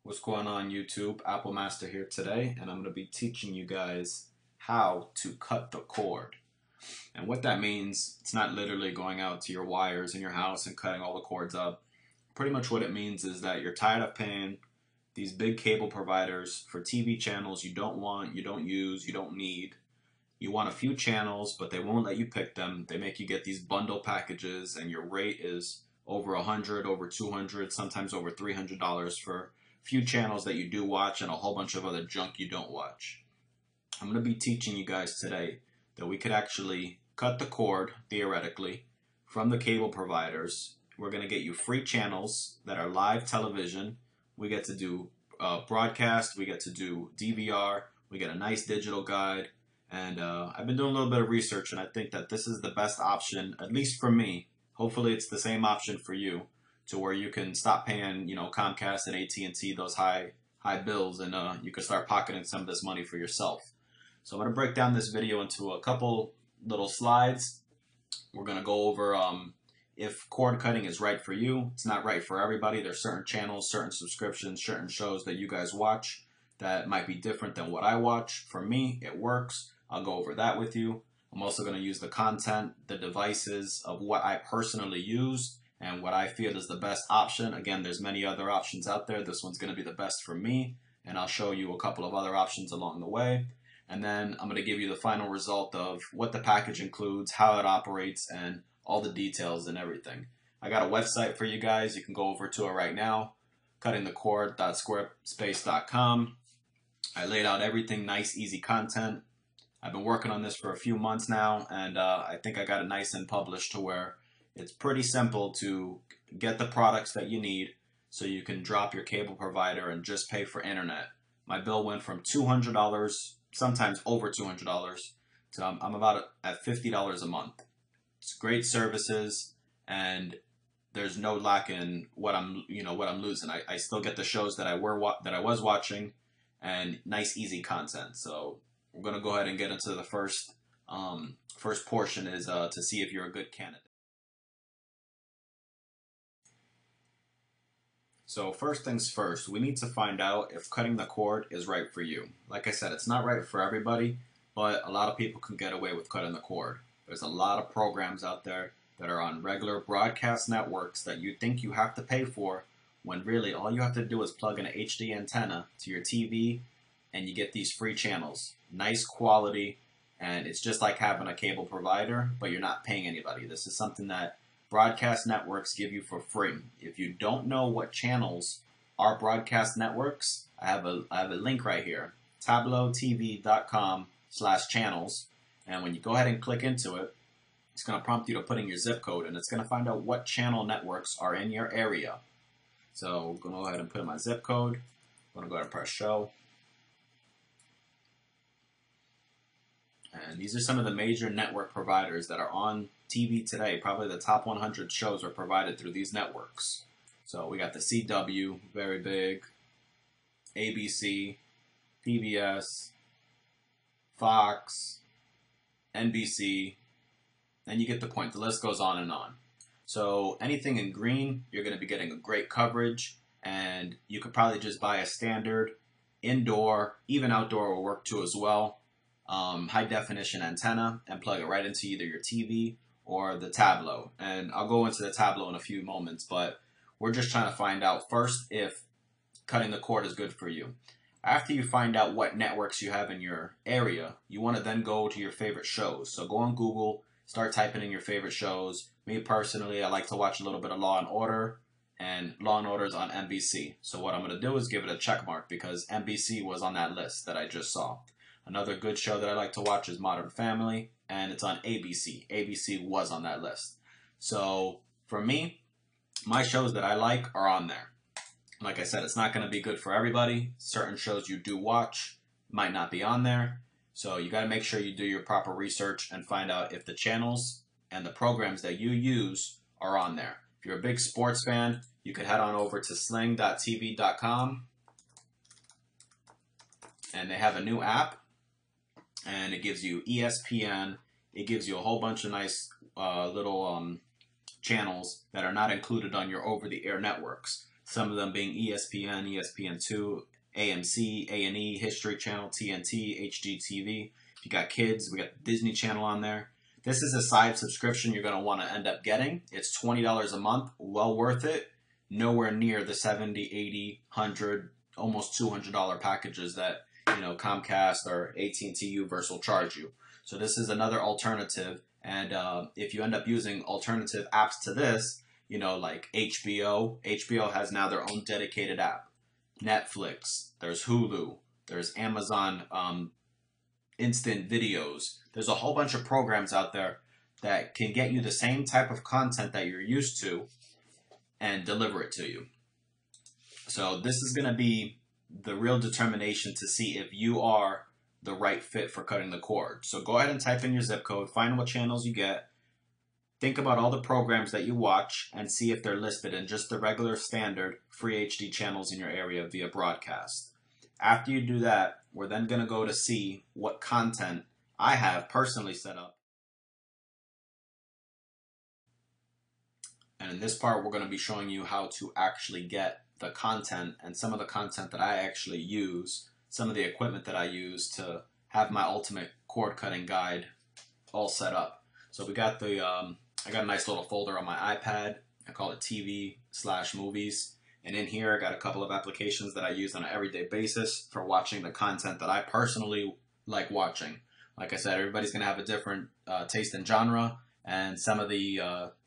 What's going on YouTube? Apple Master here today, and I'm going to be teaching you guys how to cut the cord. And what that means, it's not literally going out to your wires in your house and cutting all the cords up. Pretty much what it means is that you're tired of paying these big cable providers for TV channels you don't want, you don't use, you don't need. You want a few channels, but they won't let you pick them. They make you get these bundle packages, and your rate is over $100, over $200, sometimes over $300 for few channels that you do watch and a whole bunch of other junk you don't watch. I'm going to be teaching you guys today that we could actually cut the cord, theoretically, from the cable providers. We're going to get you free channels that are live television. We get to do broadcast, we get to do DVR, we get a nice digital guide, and I've been doing a little bit of research, and I think that this is the best option, at least for me. Hopefully it's the same option for you, to where you can stop paying, Comcast and AT&T those high bills, and you can start pocketing some of this money for yourself. So I'm going to break down this video into a couple little slides. We're going to go over if cord cutting is right for you. It's not right for everybody. There's certain channels, certain subscriptions, certain shows that you guys watch that might be different than what I watch. For me, it works. I'll go over that with you. I'm also going to use the content, the devices of what I personally use, and what I feel is the best option. Again, there's many other options out there. This one's going to be the best for me, and I'll show you a couple of other options along the way. And then I'm going to give you the final result of what the package includes, how it operates, and all the details and everything. I got a website for you guys. You can go over to it right now, cuttingthecord.squarespace.com. I laid out everything, nice, easy content. I've been working on this for a few months now, and I think I got it nice and published to where it's pretty simple to get the products that you need so you can drop your cable provider and just pay for internet. My bill went from $200, sometimes over $200, to I'm about at $50 a month. It's great services, and there's no lack in what I'm losing. I still get the shows that I was watching, and nice, easy content. So we're gonna go ahead and get into the first portion is to see if you're a good candidate. So first things first, we need to find out if cutting the cord is right for you. Like I said, it's not right for everybody, but a lot of people can get away with cutting the cord. There's a lot of programs out there that are on regular broadcast networks that you think you have to pay for, when really all you have to do is plug in an HD antenna to your TV and you get these free channels. Nice quality, and it's just like having a cable provider, but you're not paying anybody. This is something that broadcast networks give you for free. If you don't know what channels are broadcast networks, I have a link right here, tableautv.com/channels, and when you go ahead and click into it, it's going to prompt you to put in your zip code, and it's going to find out what channel networks are in your area. So I'm going to go ahead and put in my zip code. I'm going to go ahead and press show. And these are some of the major network providers that are on TV today. Probably the top 100 shows are provided through these networks. So we got the CW, very big, ABC, PBS, Fox, NBC, and you get the point. The list goes on and on. So anything in green, you're going to be getting a great coverage, and you could probably just buy a standard indoor, even outdoor will work too as well, high definition antenna and plug it right into either your TV or the Tableau. And I'll go into the Tableau in a few moments, but we're just trying to find out first if cutting the cord is good for you. After you find out what networks you have in your area, you want to then go to your favorite shows. So go on Google, start typing in your favorite shows. Me personally, I like to watch a little bit of Law & Order, and Law & Order is on NBC. So what I'm going to do is give it a check mark because NBC was on that list that I just saw. Another good show that I like to watch is Modern Family, and it's on ABC. ABC was on that list. So for me, my shows that I like are on there. Like I said, it's not going to be good for everybody. Certain shows you do watch might not be on there. So you got to make sure you do your proper research and find out if the channels and the programs that you use are on there. If you're a big sports fan, you could head on over to sling.tv.com, and they have a new app. And it gives you ESPN. It gives you a whole bunch of nice little channels that are not included on your over-the-air networks. Some of them being ESPN, ESPN2, AMC, A&E, History Channel, TNT, HDTV. If you got kids, we got the Disney Channel on there. This is a side subscription you're going to want to end up getting. It's $20 a month, well worth it. Nowhere near the $70, $80, $100, almost $200 packages that Comcast or AT&T Uverse will charge you. So this is another alternative. And if you end up using alternative apps to this, like HBO has now their own dedicated app. Netflix, there's Hulu, there's Amazon Instant Videos. There's a whole bunch of programs out there that can get you the same type of content that you're used to and deliver it to you. So this is going to be the real determination to see if you are the right fit for cutting the cord. So go ahead and type in your zip code, find what channels you get, think about all the programs that you watch, and see if they're listed in just the regular standard free HD channels in your area via broadcast. After you do that, we're then going to go to see what content I have personally set up. And in this part, we're going to be showing you how to actually get the content and some of the content that I actually use, some of the equipment that I use to have my ultimate cord cutting guide all set up. So we got the, I got a nice little folder on my iPad. I call it TV/movies. And in here, I got a couple of applications that I use on an everyday basis for watching the content that I personally like watching. Like I said, everybody's going to have a different taste in genre, and some of the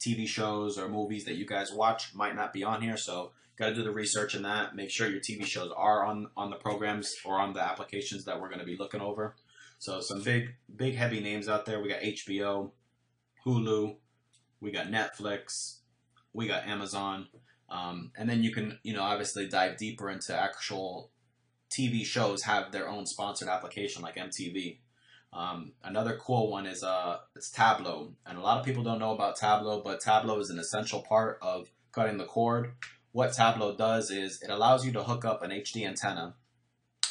TV shows or movies that you guys watch might not be on here. So got to do the research in that. Make sure your TV shows are on the programs or on the applications that we're going to be looking over. So some big heavy names out there. We got HBO, Hulu, we got Netflix, we got Amazon. And then you can, obviously dive deeper into actual TV shows have their own sponsored application like MTV. Another cool one is it's Tableau. And a lot of people don't know about Tableau, but Tableau is an essential part of cutting the cord. What Tableau does is it allows you to hook up an HD antenna,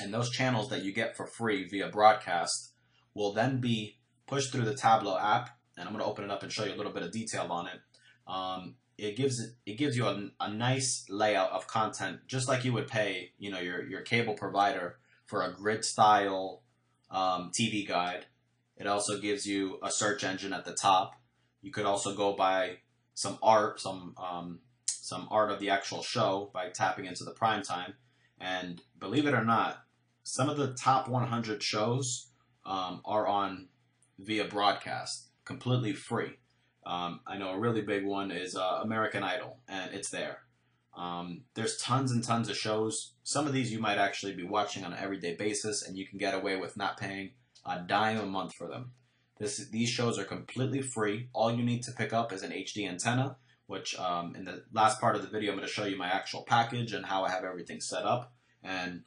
and those channels that you get for free via broadcast will then be pushed through the Tableau app. And I'm going to open it up and show you a little bit of detail on it. It gives you a nice layout of content, just like you would pay your cable provider for a grid style TV guide. It also gives you a search engine at the top. You could also go by some art of the actual show by tapping into the prime time. And believe it or not, some of the top 100 shows are on via broadcast, completely free. I know a really big one is American Idol, and it's there. There's tons and tons of shows. Some of these you might actually be watching on an everyday basis, and you can get away with not paying a dime a month for them. These shows are completely free. All you need to pick up is an HD antenna, which in the last part of the video I'm going to show you my actual package and how I have everything set up. And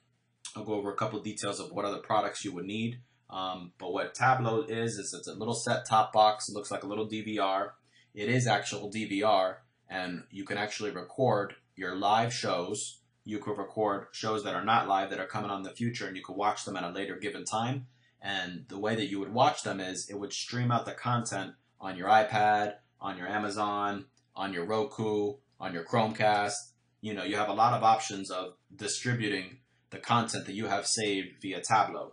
I'll go over a couple of details of what other products you would need. But what Tableau is it's a little set-top box. It looks like a little DVR. It is actual DVR, and you can actually record your live shows. You could record shows that are not live that are coming on in the future, and you could watch them at a later given time. And the way that you would watch them is it would stream out the content on your iPad, on your Amazon, on your Roku, on your Comcast. You have a lot of options of distributing the content that you have saved via Tableau.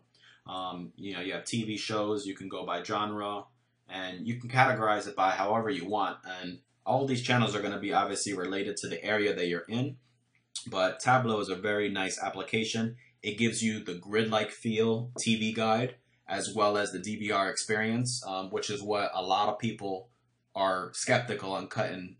You have TV shows, you can go by genre, and you can categorize it by however you want. And all these channels are going to be obviously related to the area that you're in. But Tableau is a very nice application. It gives you the grid-like feel TV guide as well as the DVR experience, which is what a lot of people are skeptical on cutting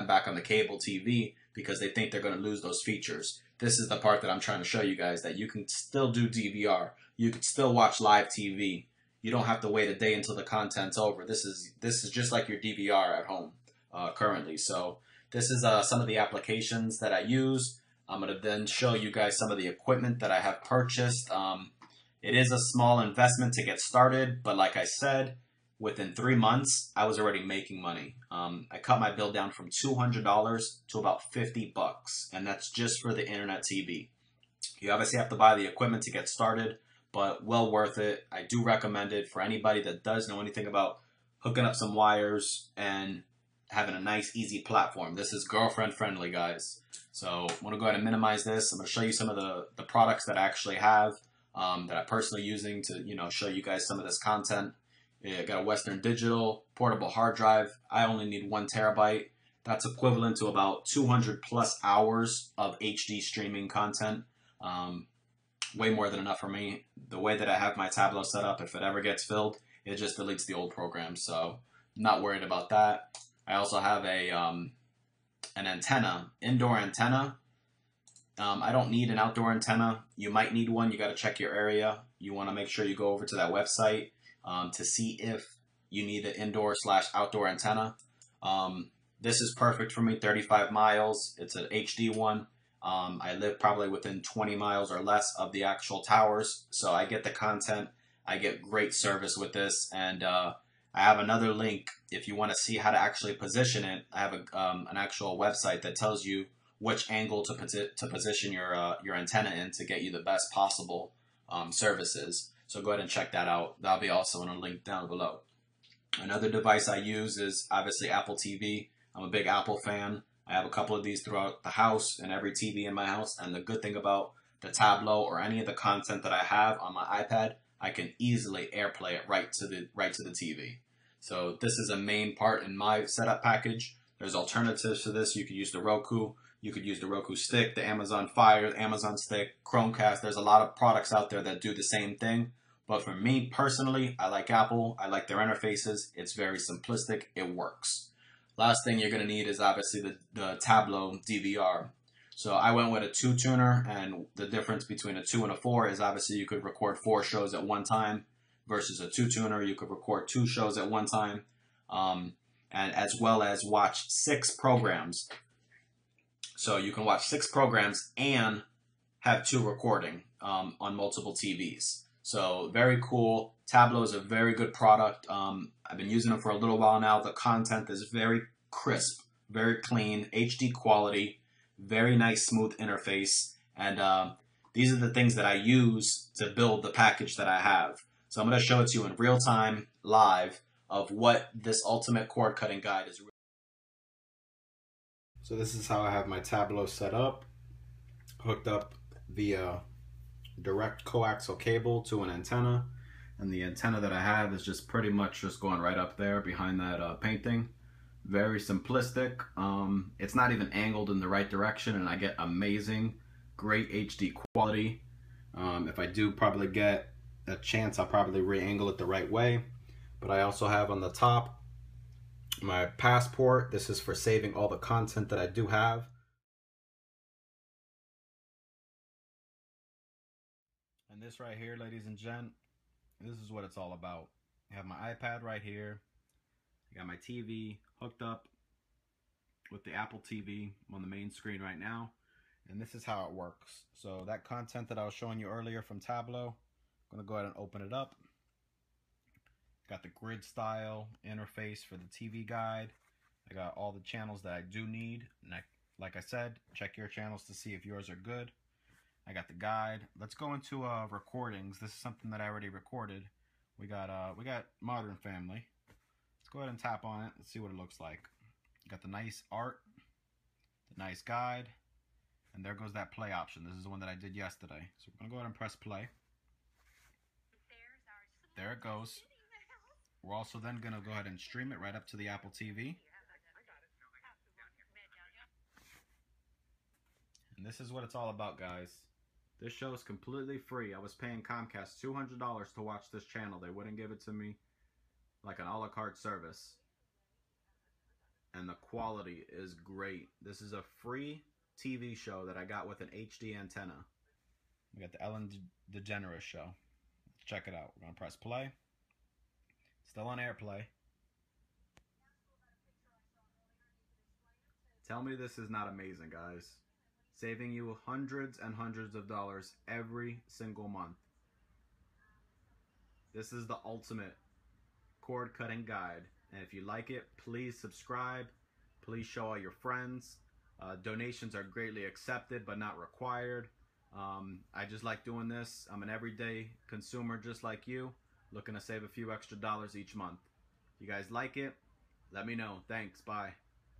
back on the cable TV because they think they're going to lose those features. This is the part that I'm trying to show you guys, that you can still do DVR. You can still watch live TV. You don't have to wait a day until the content's over. This is just like your DVR at home currently. So this is some of the applications that I use. I'm going to then show you guys some of the equipment that I have purchased. It is a small investment to get started, but like I said, within 3 months, I was already making money. I cut my bill down from $200 to about $50, and that's just for the internet TV. You obviously have to buy the equipment to get started, but well worth it. I do recommend it for anybody that does know anything about hooking up some wires and having a nice, easy platform. This is girlfriend friendly, guys. So I'm gonna go ahead and minimize this. I'm gonna show you some of the products that I actually have, that I'm personally using to, show you guys some of this content. Yeah, I got a Western Digital portable hard drive. I only need 1 terabyte. That's equivalent to about 200 plus hours of HD streaming content. Way more than enough for me. The way that I have my Tableau set up, if it ever gets filled, it just deletes the old program. So I'm not worried about that. I also have an antenna, indoor antenna. I don't need an outdoor antenna. You might need one. You got to check your area. You want to make sure you go over to that website to see if you need an indoor/outdoor antenna. This is perfect for me, 35 miles. It's an HD one. I live probably within 20 miles or less of the actual towers, so I get the content. I get great service with this, and I have another link if you want to see how to actually position it. I have an actual website that tells you which angle to position your antenna in to get you the best possible services. So go ahead and check that out. That'll be also in a link down below. Another device I use is obviously Apple TV. I'm a big Apple fan. I have a couple of these throughout the house and every TV in my house. And the good thing about the Tableau or any of the content that I have on my iPad, I can easily AirPlay it right to the TV. So this is a main part in my setup package. There's alternatives to this. You could use the Roku. You could use the Roku stick, the Amazon Fire, the Amazon stick, Chromecast. There's a lot of products out there that do the same thing. But for me personally, I like Apple. I like their interfaces. It's very simplistic. It works. Last thing you're going to need is obviously the Tableau DVR. So I went with a 2-tuner, and the difference between a 2 and a 4 is obviously you could record 4 shows at one time versus a 2-tuner. You could record 2 shows at one time, and as well as watch 6 programs. So you can watch 6 programs and have 2 recording on multiple TVs. So very cool. Tableau is a very good product. I've been using it for a little while now. The content is very crisp, very clean, HD quality, very nice smooth interface. And these are the things that I use to build the package that I have. So I'm going to show it to you in real time, live, of what this ultimate cord cutting guide is. So this is how I have my Tableau set up, hooked up via direct coaxial cable to an antenna, and the antenna that I have is just pretty much just going right up there behind that painting. Very simplistic. It's not even angled in the right direction, and I get amazing, great HD quality. If I do probably get a chance, I'll probably re-angle it the right way. But I also have on the top my passport. This is for saving all the content that I do have. And this right here, ladies and gents, this is what it's all about. I have my iPad right here. I got my TV hooked up with the Apple TV on the main screen right now. And this is how it works. So that content that I was showing you earlier from Tableau, I'm going to go ahead and open it up. Got the grid style interface for the TV guide. I got all the channels that I do need. And like I said, check your channels to see if yours are good. I got the guide. Let's go into recordings. This is something that I already recorded. We got Modern Family. Let's go ahead and tap on it and see what it looks like. Got the nice art, the nice guide, and there goes that play option. This is the one that I did yesterday. So we're gonna go ahead and press play. There it goes. We're also then gonna go ahead and stream it right up to the Apple TV. And this is what it's all about, guys. This show is completely free. I was paying Comcast $200 to watch this channel. They wouldn't give it to me like an a la carte service. And the quality is great. This is a free TV show that I got with an HD antenna. We got the Ellen DeGeneres show. Let's check it out. We're going to press play. Still on AirPlay. Tell me this is not amazing, guys. Saving you hundreds and hundreds of dollars every single month. This is the ultimate cord cutting guide. And if you like it, please subscribe. Please show all your friends. Donations are greatly accepted but not required. I just like doing this. I'm an everyday consumer just like you, looking to save a few extra dollars each month. If you guys like it, Let me know. Thanks. Bye.